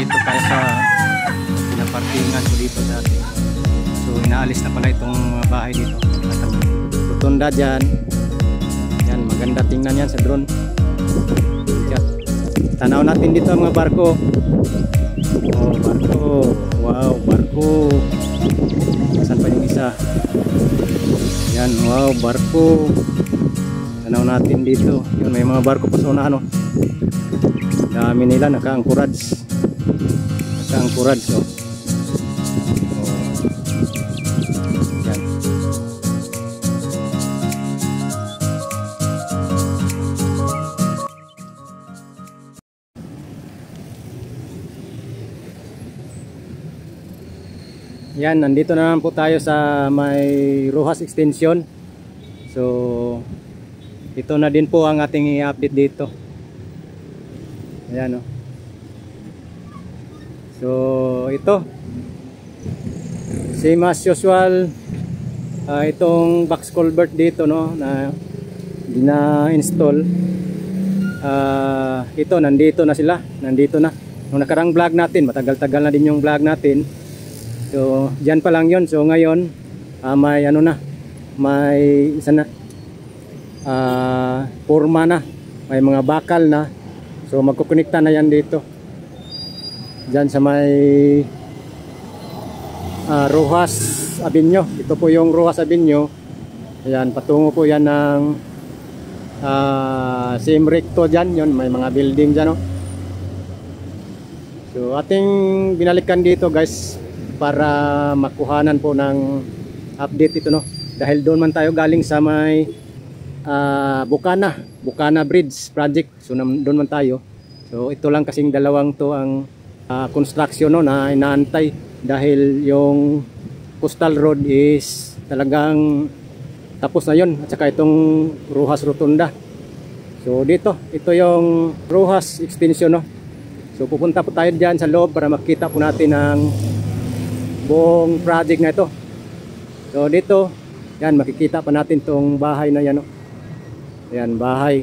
Nandito tayo sa pinaparkingan ko dito dati. So inaalis na pala itong bahay dito. At ang rotunda dyan. Yan, maganda tingnan yan sa drone. Tanaw natin dito ang mga barko. Oh, barko. Wow, barko. Saan pa yung isa? Yan, wow, barko. Tanaw natin dito. Yun, may mga barko pa sa unahan, oh. Dami nila naka-anchorage. Naka-anchorage, oh. Yan. Yan, nandito na naman po tayo sa may Roxas Extension. So, ito na din po ang ating i-update dito. Ayan, oh. So, ito. Same as usual. Itong box culvert dito, no, na gina-install. Ito, nandito na sila. Nandito na. Nung nakarang vlog natin, matagal-tagal na din yung vlog natin. So, dyan pa lang yun. So, ngayon, may ano na, may isa na, forma na, may mga bakal na. So, magkukonekta na yan dito. Dyan sa may Roxas Avenue. Ito po yung Roxas Avenue. Ayan, patungo po yan ng same recto dyan. Yun, may mga building dyan, no? So, ating binalikan dito, guys, para makuhanan po ng update ito, no, dahil doon man tayo galing sa may Bukana Bridge project. So doon man tayo. So ito lang kasing dalawang to ang construction, no, na inaantay, dahil yung coastal road is talagang tapos na yun, at saka itong Roxas Rotunda. So dito, ito yung Roxas Extension, no. So pupunta po tayo dyan sa loob para makita po natin ang buong project na ito. So dito, yan, makikita pa natin tong bahay na yan, no? Ayan, bahay.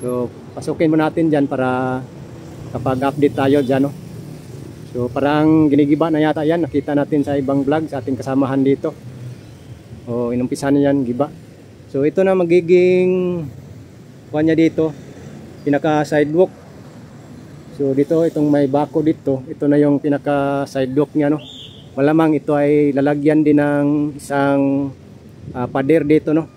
So pasukin mo natin dyan para kapag update tayo dyan, no? So parang ginigiba na yata yan. Nakita natin sa ibang vlog sa ating kasamahan dito. O inumpisan na yan, giba. So ito na magiging kuha niya dito, pinaka sidewalk. So dito, itong may bako dito, ito na yung pinaka sidewalk niya, no? Malamang ito ay lalagyan din ng isang pader dito, no,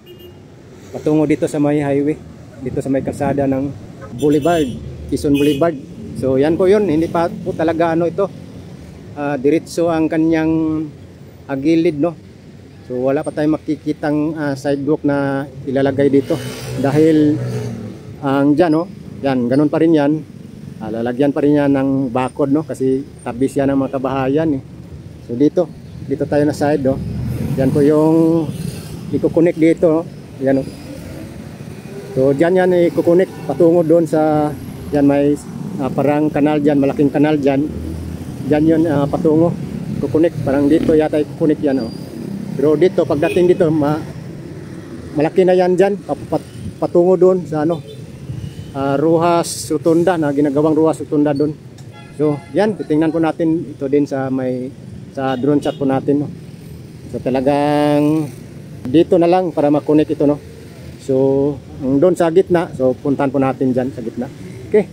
patungo dito sa may highway, dito sa may kalsada ng Boulevard, Quezon Boulevard. So yan po yun, hindi pa po talaga ano ito, diretso ang kanyang gilid, no. So wala pa tayong makikitang sidewalk na ilalagay dito, dahil ang dyan, no, yan, ganun pa rin yan, lalagyan pa rin yan ng bakod, no, kasi tabis yan ng mga kabahayan, eh. So dito tayo na side, oh. Yan po yung i-connect dito, oh. Yan, oh. So diyan yan i-connect patungo doon sa, yan may parang kanal diyan, malaking kanal diyan. Diyan yun patungo, i-connect, parang dito yata i-connect yan, oh. Pero dito pagdating dito malaki na yan diyan, patungo doon sa ano, Roxas Rotunda, na ginagawang Roxas Rotunda doon. So yan, titingnan po natin ito din sa may sa drone shot po natin, no. So talagang dito na lang para makonek ito, no. So doon sa gitna, so puntahan po natin dyan sa gitna. Okay.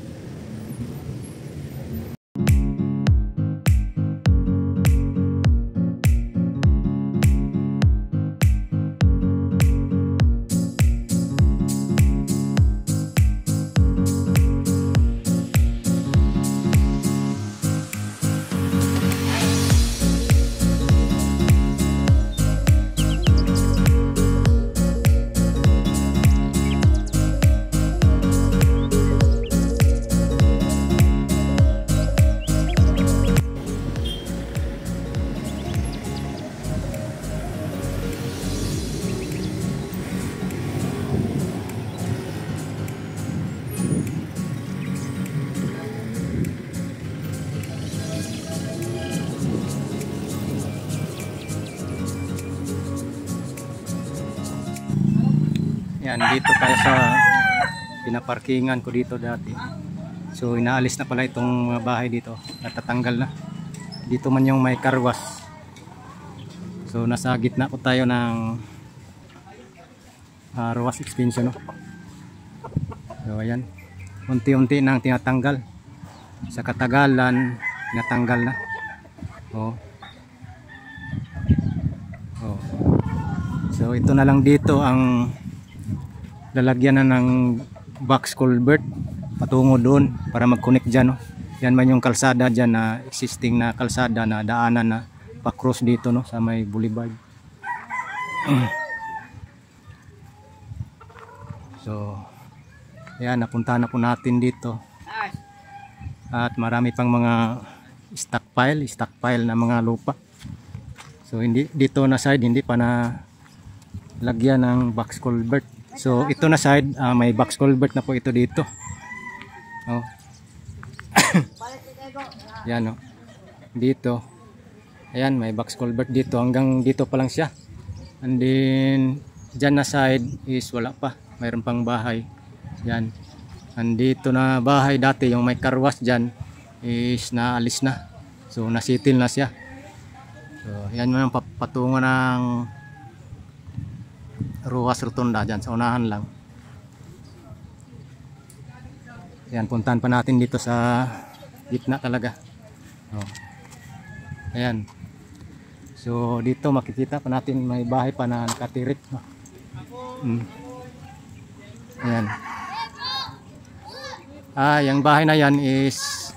Yan, dito tayo sa pinaparkingan ko dito dati. So So inaalis na pala itong mga bahay dito, natatanggal na. Dito man yung may karwas. So nasa gitna po tayo ng ruwas extension, no? So ayan, unti-unti nang tinatanggal. Sa katagalan tinatanggal na. Oh. Oh. So ito na lang dito ang lalagyan na ng box culvert patungo doon para mag-connect dyan, no? Yan man yung kalsada dyan na existing na kalsada na daanan na pa-cross dito, no, sa may boulevard. So yan, napunta na po natin dito. At marami pang mga stockpile na mga lupa. So hindi dito na side hindi pa na lagyan ng box culvert. So ito na side may box culvert na po ito dito. Oh. Yan, oh. Dito. Ayan, may box culvert dito hanggang dito pa lang siya. And then dyan na side is wala pa. Mayroon pang bahay. Yan. And dito na bahay dati yung may karwas dyan is naalis na. So nasitil na siya. So yan man ang patungo ng Ruas Rotunda dyan sa unahan lang. Yan, puntahan pa natin dito sa gitna talaga. Oh. Ayan. So dito makikita pa natin may bahay pa na nakatirik. Ayan. Yung bahay na yan is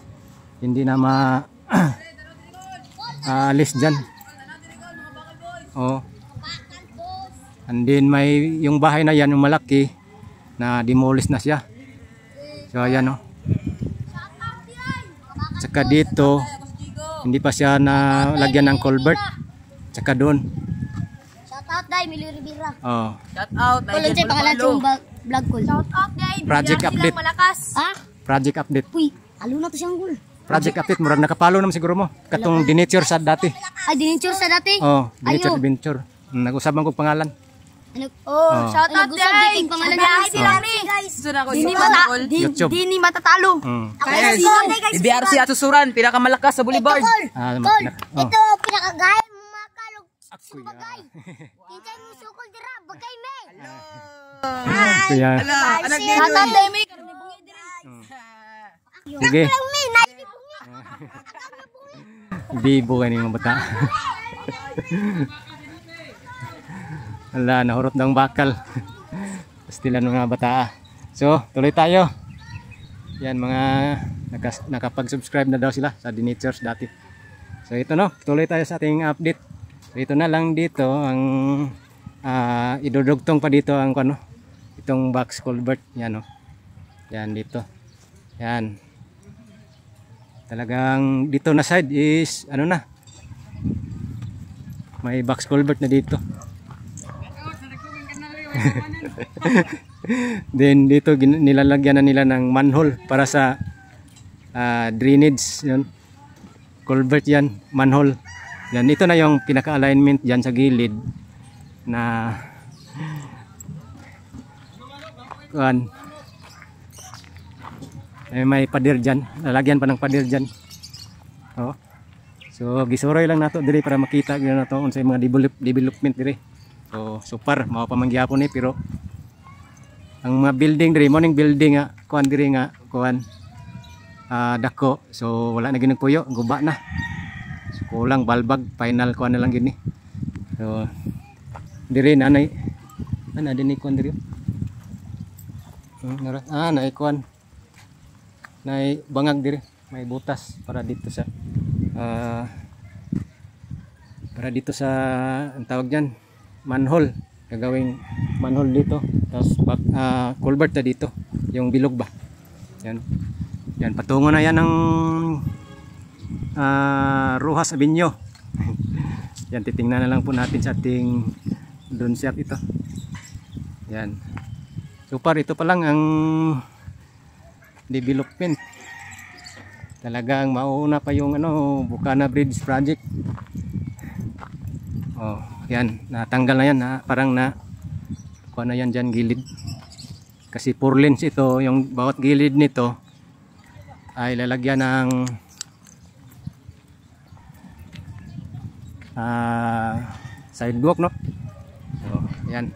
hindi na alis dyan. Oh. And then may yung bahay na yan, yung malaki na demolish na siya. So ayan, oh. Tsaka dito hindi pa siya na lagyan ng culvert. Tsaka doon. Shout out dai Milo Rivera. Oh. Shout out dai. Kulo sa pangalan yung vlog ko. Shout out dai. Project update. Ha? Project update. Uy, alo na to siyang gul. Project update, murag nakapalo naman siguro mo. Katong dinature sa dati. Ay, dinature sa dati? Oh, dinature adventure. Nag-usap man kog pangalan. Ano? Oh. Shout out dai. Pangalan Guys, YouTube. Dini matatalo. Guys, IBRC at susuran, pinakamalakas sa boulevard. Ito pinakagay makalog. Ako Bagay. Kinsay mo sukol dira, bagay me. Kuya. Anak niya. Shout out dai me. Sige. Bibo ka mga bata. Wala, nahurot ng bakal. Pastilan ng mga bata. So, tuloy tayo. Yan, mga nakapag-subscribe na daw sila sa Denatures dati. So, ito, no, tuloy tayo sa ating update. So, ito na lang dito ang idudugtong pa dito ang ano, itong box culvert. Yan, no. Yan, dito. Yan. Talagang dito na side is ano na, may box culvert na dito. Then dito nilalagyan na nila ng manhole para sa drainage, yun. Culvert yan, manhole. Yan, ito na yung pinaka-alignment dyan sa gilid na kuan. May pader dyan, lalagyan pa ng pader dyan. Oh. So gisuroy lang nato diri para makita gyud nato unsay mga development diri. So super mao pa man gyapon ni, pero ang mga building diri mo ning building nga kuan diri nga kuan dako. So wala na gyud puyo, guba na. So, kulang balbag, final kuan na lang gyud ni. So diri nanay ana dinhi kuan diri. Nay kuan. Nay bangag diri, may butas para dito sa ang tawag diyan, manhole. Gagawing manhole dito, tapos culvert na dito, yung bilog ba. Yan. Yan, patungo na yan ng Ruas Avenue. Yan, titingnan na lang po natin sa ating drone shot ito. Yan. So far ito pa lang ang development. Talagang mauna pa yung ano, Bukana Bridge project. Oh, yan, natanggal na yan, parang na kuha na yan dyan gilid. Kasi 4 lanes ito, yung bawat gilid nito ay lalagyan ng sidewalk, no? So, yan.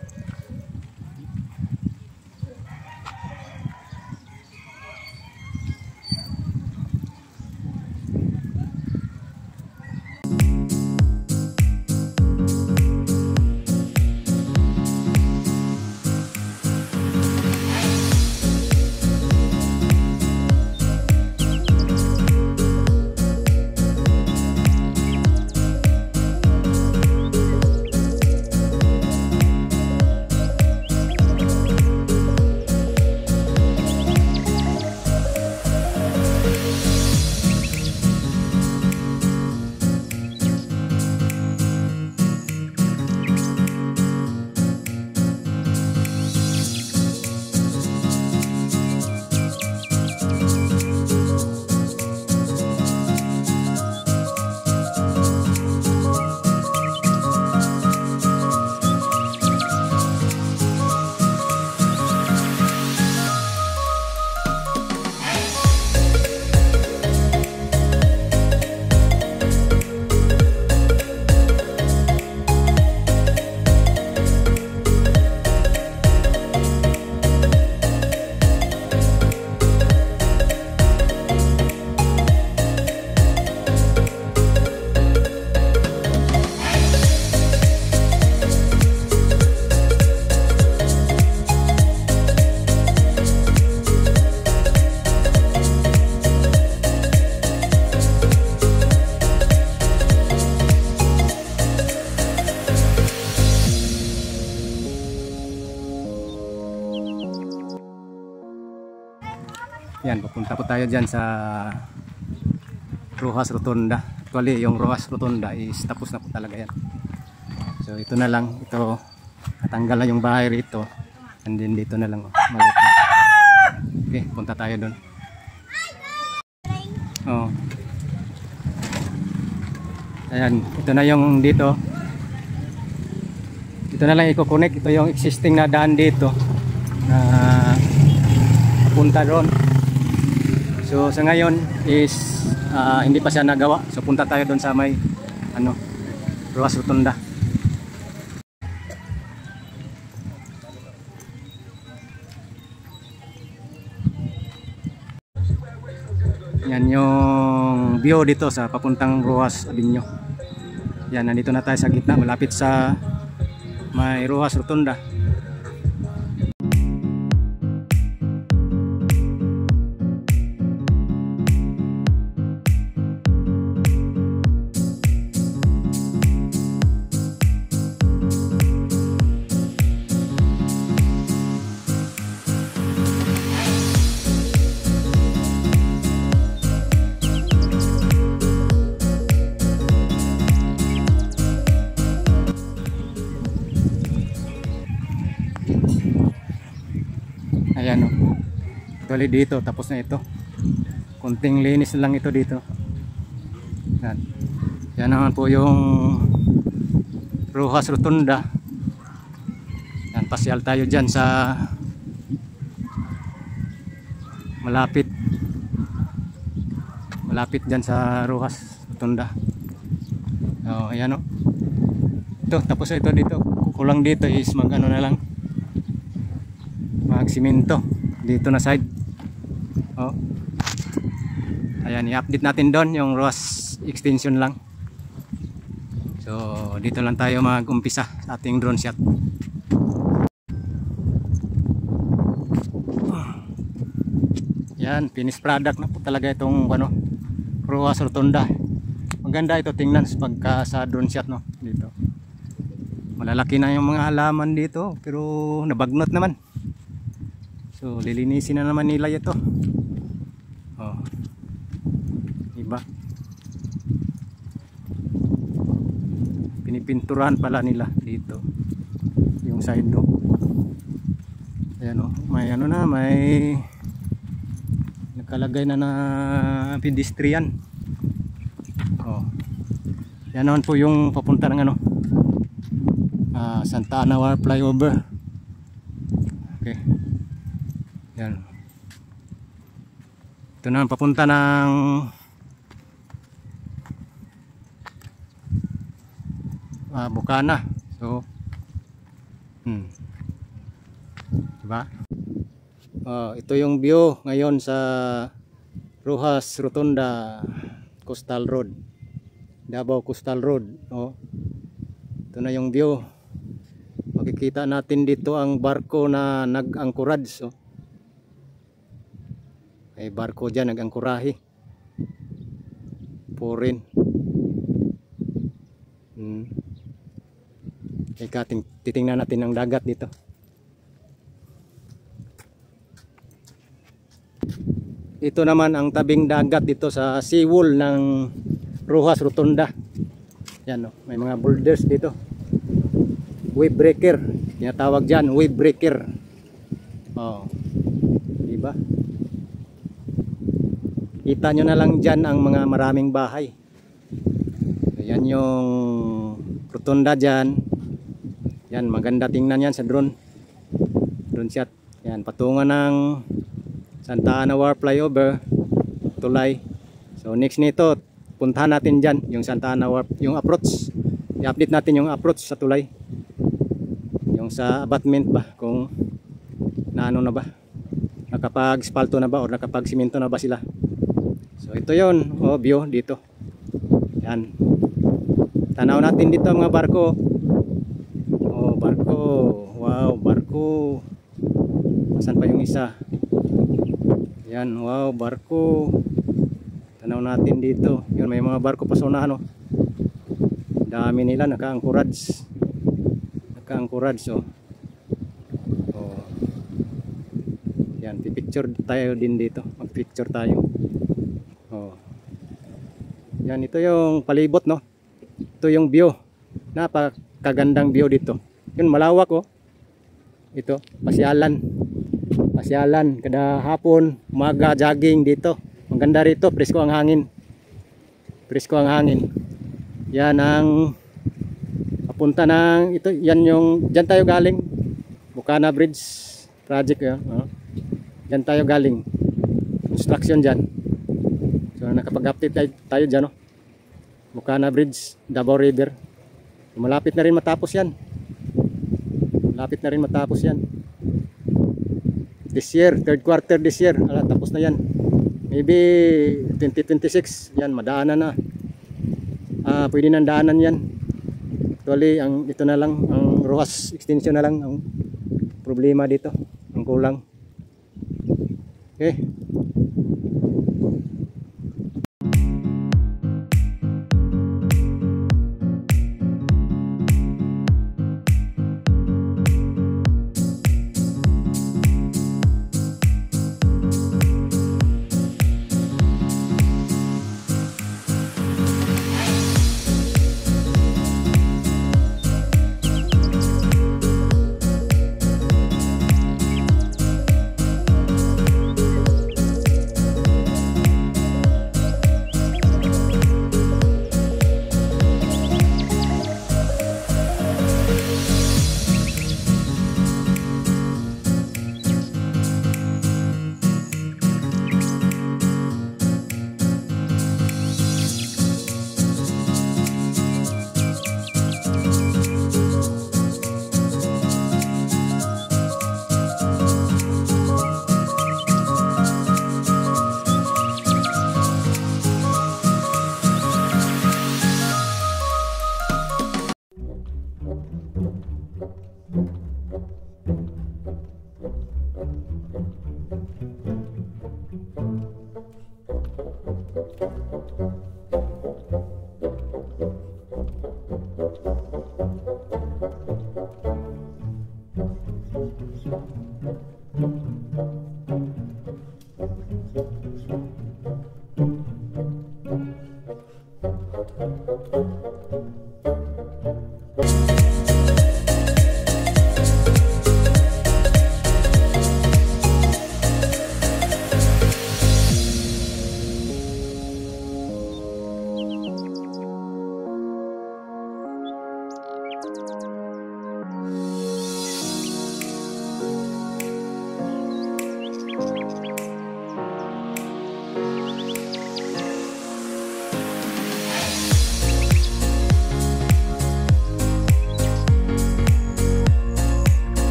Yan, papunta po tayo dyan sa Rojas Rotonda. Actually, yung Rojas Rotonda is tapos na po talaga yan. So, ito na lang. Ito, natanggal na yung bahay rito. And then dito na lang. Maliit na. Okay, punta tayo doon. Oh. Ayan, ito na yung dito. Ito na lang i-connect. Ito yung existing na daan dito. Na punta doon. So sa ngayon is hindi pa siya nagawa. So punta tayo doon sa may Rojas Rotonda. Yan yung view dito sa papuntang Rojas Avenue. Yan, nandito na tayo sa gitna, malapit sa may Rojas Rotonda. Ayan o. Actually dito tapos na ito. Kunting linis lang ito dito. Yan. Yan naman po yung Rojas Rotonda. Yan, pasyal tayo dyan sa malapit dyan sa Rojas Rotonda. So ayan o. Ito tapos ito dito. Kulang dito is mag na lang, magsimento dito na side. Oh. Ayan, i-update natin doon yung Rojas extension lang. So dito lang tayo mag-umpisa sa ating drone shot. Yan, finished product na po talaga itong Rojas Rotonda. Maganda ito tingnan pagka sa drone shot, no, dito. Malalaki na yung mga halaman dito pero nabagnot naman. So lilinisin na naman nila ito. Oh. Diba? Pinipinturahan pala nila dito yung side no. Ayan oh, may may nakalagay na pedestrian. Oh. Yan naman po yung papunta ng Santa Ana flyover. Okay. Yan. Ito na papunta ng Bukana. So diba? Ito yung view ngayon sa Roxas Rotunda Coastal Road, Davao Coastal Road. Ito na yung view. Makikita natin dito ang barko na nag-angkorage. May barko dyan nag-angkorahe. Foreign. Titingnan natin ang dagat dito. Ito naman ang tabing dagat dito sa seawall ng Roxas Rotunda. Yan, may mga boulders dito. Wave breaker, tinatawag dyan, wave breaker. Diba? Kita nyo na lang dyan ang mga maraming bahay. So, yan yung Rotunda dyan. Yan, maganda tingnan yan sa drone shot. Yan, patungan ng Santa Ana Wharf Flyover, tulay. So next nito, puntahan natin dyan yung Santa Ana Wharf, yung approach. I-update natin yung approach sa tulay. Yung sa abutment ba, kung naano na ba, nakapag-spalto na ba o nakapag-simento na ba sila. So ito yon, view dito. Yan. Tanaw natin dito mga barko. Barko. Wow, barko. Saan pa yung isa? Yan, wow, barko. Tanaw natin dito. Yun, may mga barko pa sa unahan. Dami nila naka-anchorage. Naka-anchorage. Yan, pipicture tayo din dito. Mag-picture tayo. Yan, ito yung palibot, no? Ito yung view. Napakagandang view dito. Yun, malawak, Ito, pasyalan kada hapon, umaga, jogging dito. Maganda rito, presko ang hangin. Yan ang papunta ng ito, yan yung diyan tayo galing. Bukana Bridge project, Diyan tayo galing. Construction diyan. So nakapag-update tayo diyan, Bukana Bridge, Davao River. Malapit na rin matapos yan. This year, third quarter this year, tapos na yan. Maybe 2026, yan, madaanan na. Pwede nang daanan yan. Actually, ito na lang, ang Roxas extension na lang ang problema dito, ang kulang. Okay.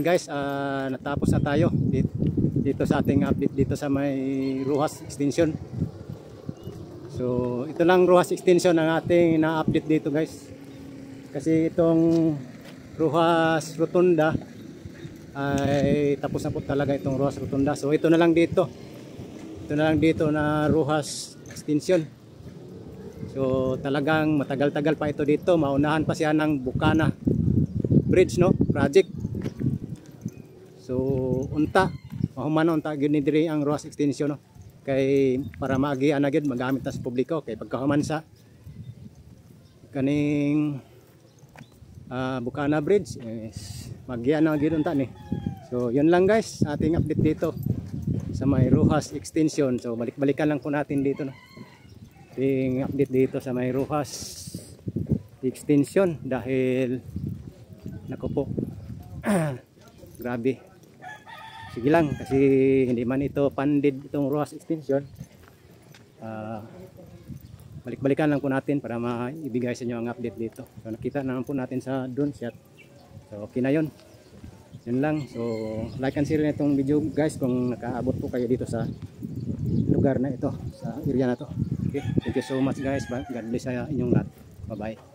Ayan guys, natapos na tayo dito sa ating update dito sa may Rojas Extension. So ito lang Rojas Extension ang ating na-update dito guys. Kasi itong Rojas Rotunda ay tapos na po talaga itong Rojas Rotunda. So ito na lang dito. Ito na lang dito na Rojas Extension. So talagang matagal-tagal pa ito dito. Maunahan pa siya ng Bukana Bridge no project. So unta mahuman unta gyud ni diri ang Rojas Extension no. Kay para maagian na gyud magamit na sa publiko kay pagkahuman sa kaning Bukana Bridge is magian na gyud unta ni. So yun lang guys ating update dito sa may Rojas Extension. So balik-balikan lang po natin dito no. Ating update dito sa may Rojas Extension dahil nako po grabe. Sige lang kasi hindi man ito funded itong Rojas Extension. Balik-balikan lang po natin para maibigay sa inyo ang update dito. So nakita naman po natin sa drone shot. So okay na yun. Yun lang. So like and share na itong video guys kung nakaabot po kayo dito sa lugar na ito, sa area na to. Okay. Thank you so much guys. God bless sa inyong lahat. Bye bye.